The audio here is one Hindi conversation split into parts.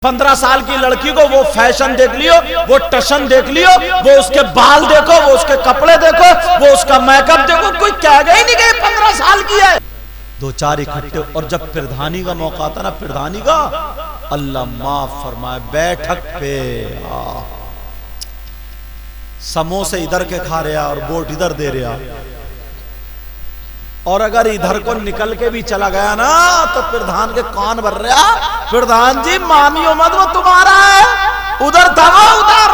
15 साल की लड़की को वो फैशन देख लियो, वो टशन देख लियो, वो उसके बाल देखो, वो उसके कपड़े देखो, वो उसका मेकअप देखो, कोई कहेगा ही नहीं कि 15 साल की है। दो चार इकट्ठे, और जब प्रधानी का मौका आता ना, प्रधानी का, अल्लाह माफ फरमाए, बैठक पे समोसे इधर के खा रहा और वोट इधर दे रहा, और अगर इधर को निकल के भी चला गया ना तो प्रधान के कान भर रहा, प्रधान जी मानियो मत, वो तुम्हारा है, उधर दबो उधर।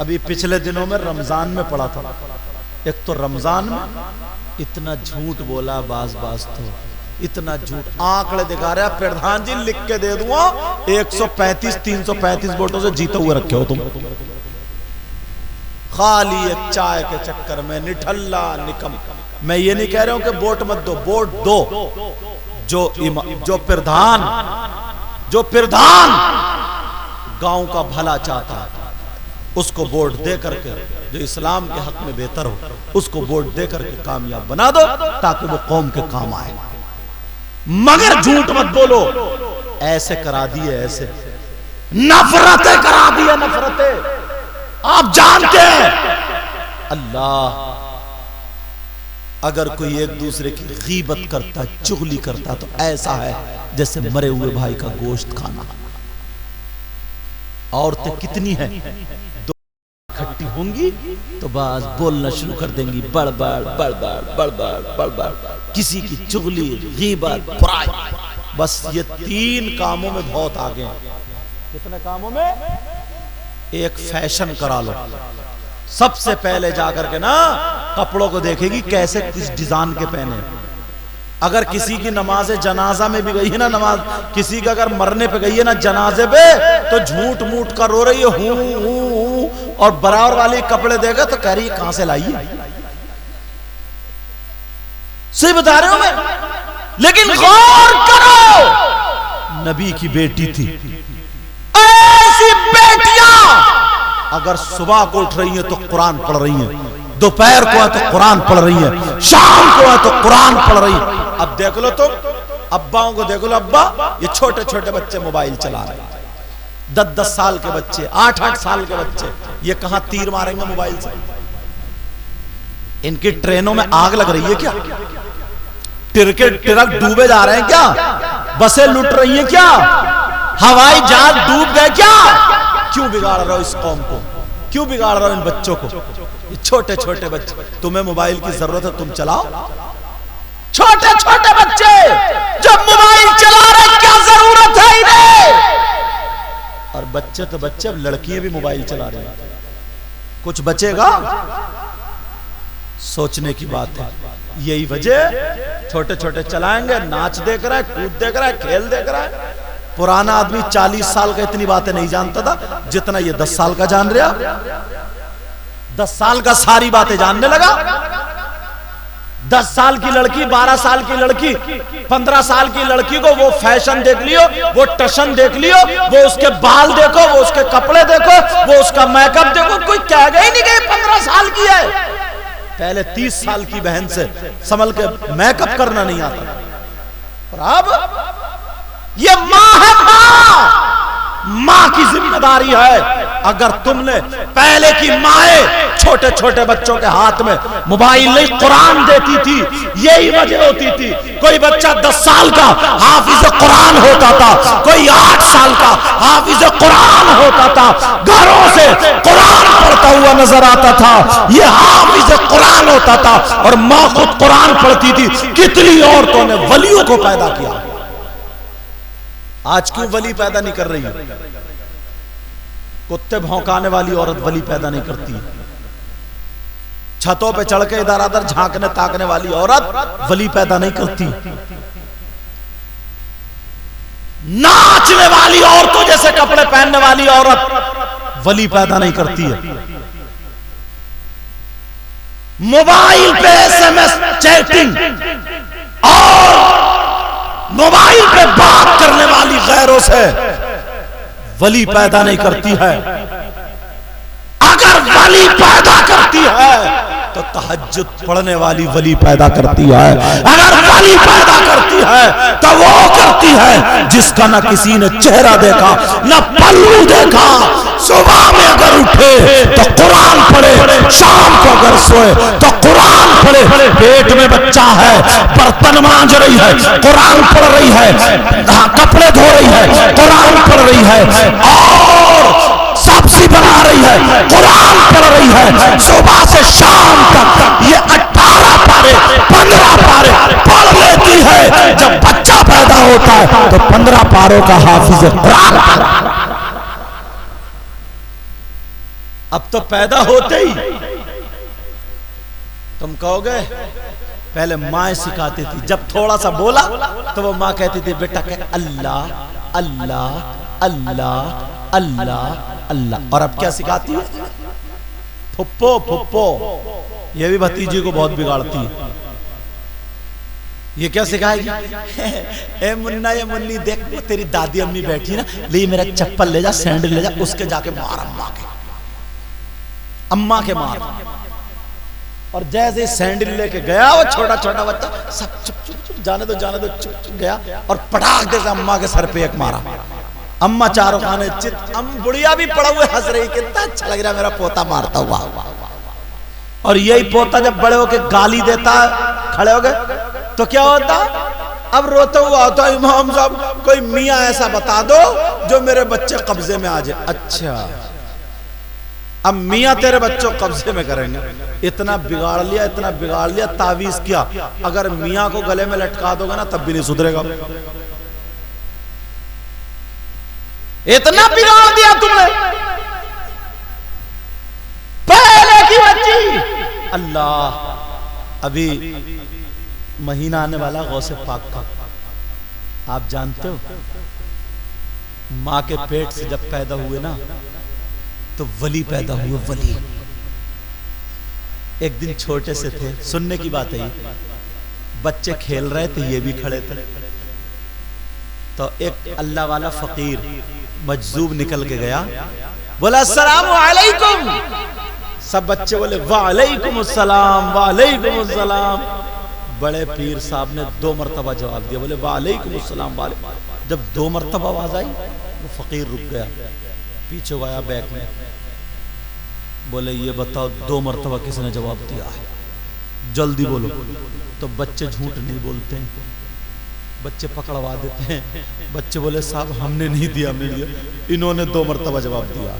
अभी पिछले दिनों में रमजान में पड़ा था, एक तो रमजान में इतना झूठ बोला, बाज तो इतना झूठ, आंकड़े दिखा रहा, प्रधान जी लिख के दे दूंगा 135 335 वोटों से जीते हुए रखे हो तुम, खाली एक चाय के चक्कर में निठल्ला निकम। मैं ये नहीं कह रहा हूं कि वोट मत दो, वोट दो। जो प्रधान गांव का भला चाहता है उसको वोट दे करके, जो इस्लाम के हक में बेहतर हो उसको वोट दे करके कामयाब बना दो, ताकि वो कौम के काम आए। मगर झूठ मत बोलो, ऐसे करा दिए, ऐसे नफरतें करा दिए, नफरतें आप जानते हैं। अल्लाह, अगर कोई एक दूसरे की गीबत करता, चुगली करता, तो ऐसा है जैसे मरे हुए भाई का गोश्त खाना। औरतें कितनी हैं, दो इकट्ठी होंगी तो बस बोलना शुरू कर देंगी, बड़बड़, किसी की चुगली, गीबत, बुराई, बस ये 3 कामों में बहुत आगे हैं। कितने कामों में? एक फैशन करा लो, सबसे पहले जाकर के ना कपड़ों को देखेगी कैसे किस डिजाइन के पहने। अगर किसी की नमाज जनाजा में भी गई है ना, नमाज किसी का अगर मरने पे गई है ना जनाजे पे, तो झूठ मूठ कर रो रही है, हूं, और बराबर वाले कपड़े देगा तो कह रही है कहां से लाई है। सही बता रहे हो मैं, लेकिन गौर करो, नबी की बेटी थी। ऐसी बेटियां अगर सुबह को उठ रही हैं तो कुरान पढ़ रही हैं, दोपहर को है तो कुरान पढ़ रही हैं, शाम को है तो कुरान पढ़ रही हैं। अब देख लो तुम अब्बाओं को, देख लो अब्बा, ये छोटे छोटे बच्चे मोबाइल चला रहे हैं, 10-10 साल के बच्चे, 8-8 साल के बच्चे, ये कहां तीर मारेंगे मोबाइल से? इनकी ट्रेनों में आग लग रही है क्या? ट्रक डूबे जा रहे हैं क्या? बसें लुट रही हैं क्या? हवाई जहाज डूब गए क्या? क्यों बिगाड़ रहे हो इस कौम को? क्यों बिगाड़ रहे हो इन बच्चों को? ये छोटे छोटे बच्चे, तुम्हें मोबाइल की जरूरत है, तुम चलाओ। छोटे छोटे बच्चे जब मोबाइल चला रहे, क्या जरूरत है इन्हें? और बच्चे तो बच्चे, अब लड़कियां भी मोबाइल चला रही हैं, कुछ बचेगा? सोचने की बात है। यही वजह, छोटे छोटे चलाएंगे, नाच देख रहा है, कूद देख रहा है, खेल देख रहा है। पुराना आदमी 40 साल का इतनी बातें नहीं जानता था जितना ये 10 साल का जान रहा। 10 साल का सारी बातें जानने लगा। 10 साल की लड़की, 12 साल की लड़की, 15 साल की लड़की को वो फैशन देख लियो, वो टशन देख लियो, वो उसके बाल देखो, वो उसके कपड़े देखो, वो उसका मेकअप देखो, कोई कहेगा ही नहीं कि 15 साल की है। पहले 30 साल की बहन से संभल के मेकअप करना नहीं आता, और अब ये मां है, मां की जिम्मेदारी है। अगर तुमने पहले की माएं छोटे छोटे बच्चों के हाथ में मोबाइल नहीं, कुरान देती थी, यही वजह होती थी। कोई बच्चा 10 साल का हाफिज कुरान होता था, कोई 8 साल का हाफिज कुरान होता था, घरों से कुरान पढ़ता हुआ नजर आता था, ये हाफिज कुरान होता था, और मां खुद कुरान पढ़ती थी। कितनी औरतों ने वलियों को पैदा किया। आज क्यों वली पैदा नहीं कर रही है? कुत्ते भौंकाने वाली औरत वली पैदा नहीं करती। छतों पे चढ़ के इधर उधर झांकने ताकने वाली औरत वली पैदा नहीं करती। नाचने वाली औरतों जैसे कपड़े पहनने वाली औरत वली पैदा नहीं करती है। मोबाइल पे SMS चैटिंग और मोबाइल पे बात करने वाली गैरों से वली पैदा नहीं करती है। अगर वली पैदा करती है तो तहज्जुद पढ़ने वाली वली पैदा करती है। अगर वली पैदा करती है तो वो करती है जिसका ना किसी ने चेहरा देखा ना पल्लू देखा। सुबह में अगर उठे तो कुरान पढ़े, शाम को अगर सोए तो कुरान पढ़े। पेट में बच्चा है, बर्तन मांज रही है, कुरान पढ़ रही है, कपड़े धो रही है, कुरान पढ़ रही है, और सब्जी बना रही है, कुरान पढ़ रही है। सुबह से शाम तक ये 18 पारे 15 पारे पढ़ लेती है। जब बच्चा पैदा होता है तो 15 पारों का हाफिज कुरान। अब तो पैदा होते ही तुम कहोगे पहले माँ सिखाती थी, जब थोड़ा सा बोला तो वो माँ कहती थी बेटा कह अल्लाह अल्लाह अल्लाह अल्लाह अल्लाह। और अब क्या सिखाती है? फुप्पो फुप्पो। ये भी भतीजी को बहुत बिगाड़ती है। ये क्या सिखाएगी? ए मुन्ना ये मुन्नी देख तेरी दादी अम्मी बैठी ना, ले मेरा चप्पल ले जा, सैंडल ले जा, उसके जाके मार अम्मा के मार। और जैसे सैंडल लेके गया वो छोटा छोटा बच्चा सब चुप चुप चुप जाने दो चुप चुप गया और पटाख दे अम्मा के सर पे एक मारा। अम्मा चारों खाने चित, बुढ़िया भी पड़ा हुए हंस रही, कितना अच्छा लग रहा मेरा पोता मारता हुआ। और यही पोता जब बड़े होके गाली देता खड़े हो गए तो क्या होता? अब रोता हुआ होता इमाम साहब कोई मियाँ ऐसा बता दो जो मेरे बच्चे कब्जे में आ जाए। अच्छा अब मियाँ तेरे बच्चों कब्जे में करेंगे। इतना बिगाड़ लिया, तावीज किया। अगर मियाँ को गले में लटका दोगे ना तब भी नहीं सुधरेगा। इतना बिगाड़ दिया तुमने। पहले की बच्ची अल्लाह, अभी महीना आने वाला गौसे पाक का, आप जानते हो माँ के पेट से जब पैदा हुए ना तो वली पैदा हुए। वली एक दिन छोटे से थे, सुनने की बात है, बच्चे खेल रहे थे, ये भी खड़े थे। तो एक अल्लाह वाला फकीर मजजूब निकल के गया, बोला अस्सलाम वालेकुम। सब बच्चे बोले वालेकुम अस्सलाम वालेकुम अस्सलाम। बड़े पीर साहब ने 2 मरतबा जवाब दिया, बोले वालेकुम अस्सलाम वालेकुम। जब 2 मरतबा आवाज आई वो फकीर रुक गया, पीछे गया बैक में, बोले ये बताओ 2 मरतबा किसने जवाब दिया है, जल्दी बोलो। तो बच्चे झूठ नहीं बोलते हैं, बच्चे पकड़वा देते हैं। बच्चे बोले साहब हमने नहीं दिया, इन्होंने 2 मरतबा जवाब दिया।